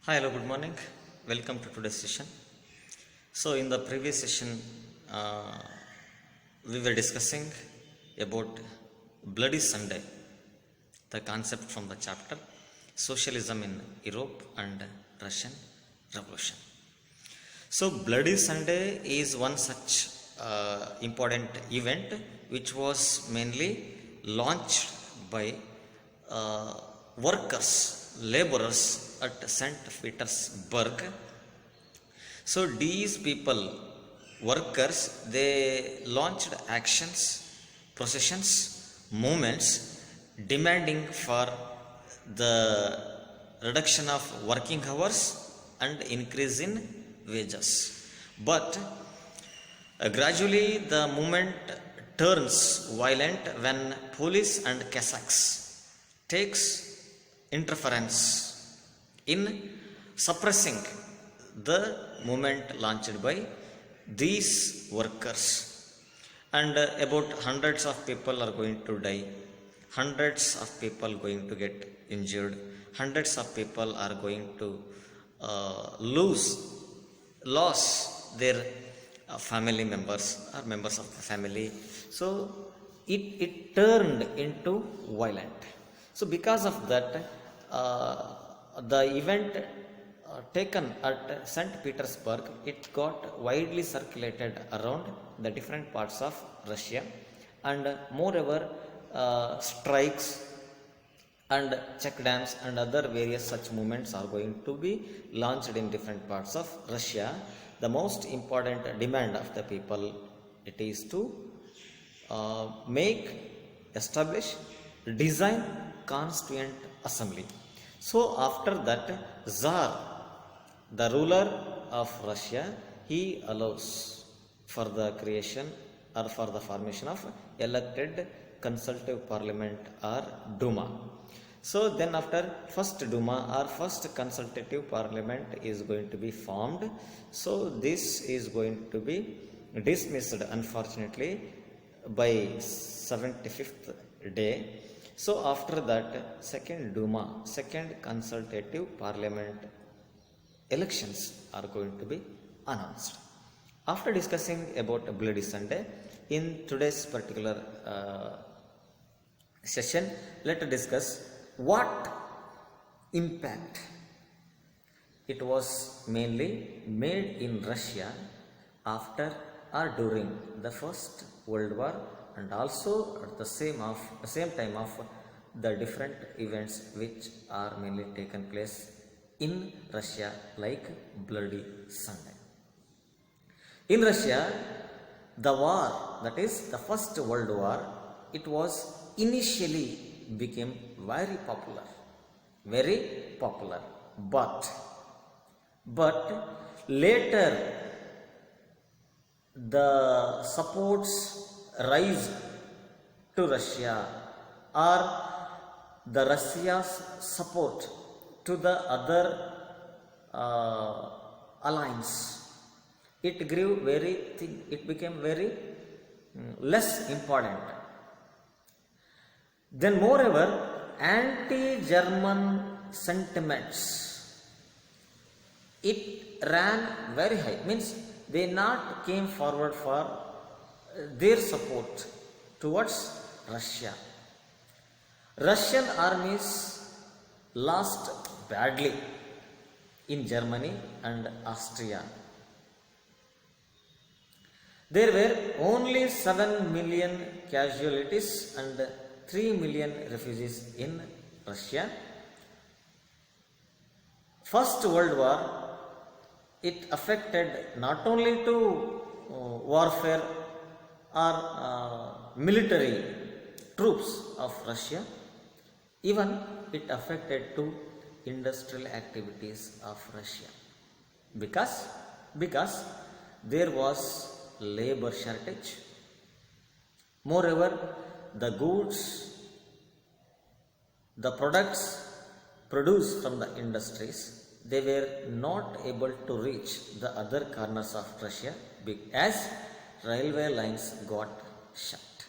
Hi, hello, good morning. Welcome to today's session. So, in the previous session, uh, we were discussing about Bloody Sunday, the concept from the chapter Socialism in Europe and Russian Revolution. So, Bloody Sunday is one such important event which was mainly launched by uh, workers, laborers at St. Petersburg. So, these people, workers, they launched actions, processions, movements demanding for the reduction of working hours and increase in wages. But gradually the movement turns violent when police and Cossacks takes interference in suppressing the movement launched by these workers, and about hundreds of people are going to die, hundreds of people going to get injured, hundreds of people are going to loss their family members or members of the family. So it turned into violent. So because of that, the event taken at St. Petersburg, it got widely circulated around the different parts of Russia, and moreover, strikes and check dams and other various such movements are going to be launched in different parts of Russia. The most important demand of the people, it is to establish, design constituent assembly. So after that, Tsar, the ruler of Russia, he allows for the creation or for the formation of elected consultative parliament or Duma. So then after first Duma or first consultative parliament is going to be formed. So this is going to be dismissed unfortunately by 75th day. So after that, second Duma, second consultative parliament elections are going to be announced. After discussing about Bloody Sunday, in today's particular session, let us discuss what impact it was mainly made in Russia after or during the First World War, and also at the same time of the different events which are mainly taken place in Russia, like Bloody Sunday. In Russia, the war, that is the First World War, it was initially became very popular, but later the supports rise to Russia, or the Russia's support to the other alliance, it grew very thin, it became very less important. Then moreover, anti-German sentiments, it ran very high, means they not came forward for their support towards Russia. Russian armies lost badly in Germany and Austria. There were only 7 million casualties and 3 million refugees in Russia. First World War, it affected not only to warfare or military troops of Russia, even it affected to industrial activities of Russia, because there was labor shortage. Moreover, the goods, the products produced from the industries, they were not able to reach the other corners of Russia as railway lines got shut,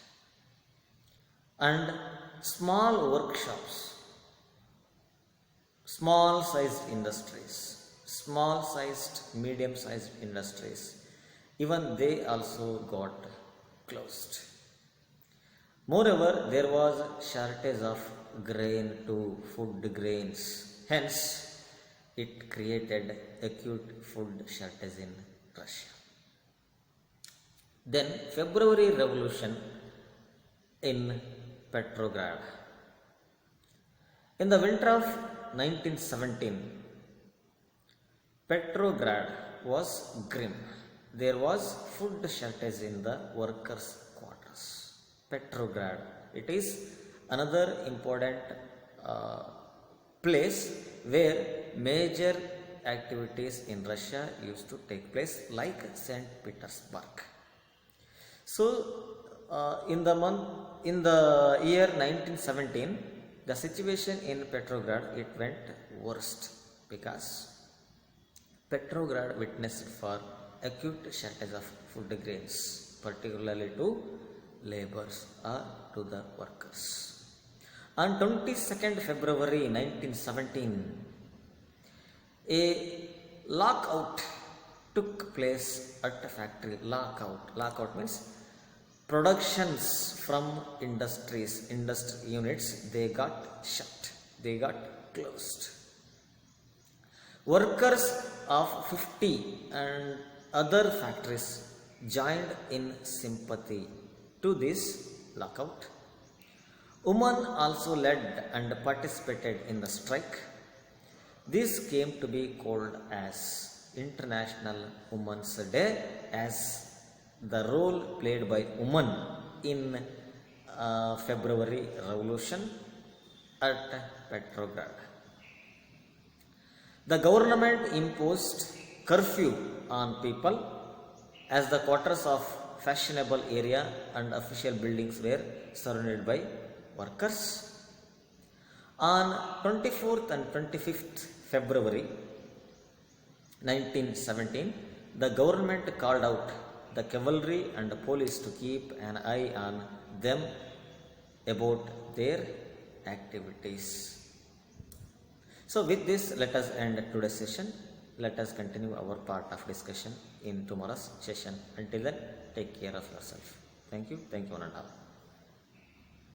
and small workshops small sized industries, small sized, medium sized industries, even they also got closed. Moreover, there was shortage of grain to food grains. Hence, it created acute food shortage in Russia. Then February Revolution in Petrograd. In the winter of 1917, Petrograd was grim. There was food shortage in the workers' quarters. Petrograd, it is another important place where major activities in Russia used to take place, like St. Petersburg. So, in the year 1917, the situation in Petrograd, it went worst because Petrograd witnessed for acute shortage of food grains, particularly to laborers or to the workers. On 22nd February 1917, a lockout took place at a factory. Lockout means productions from industry units, they got shut, they got closed. Workers of 50 and other factories joined in sympathy to this lockout. Women also led and participated in the strike. This came to be called as International Women's Day, as the role played by women in February Revolution at Petrograd. The government imposed curfew on people as the quarters of fashionable area and official buildings were surrounded by workers. On 24th and 25th February 1917, the government called out the cavalry and the police to keep an eye on them about their activities. So with this, let us end today's session. Let us continue our part of discussion in tomorrow's session. Until then, take care of yourself. Thank you one and all.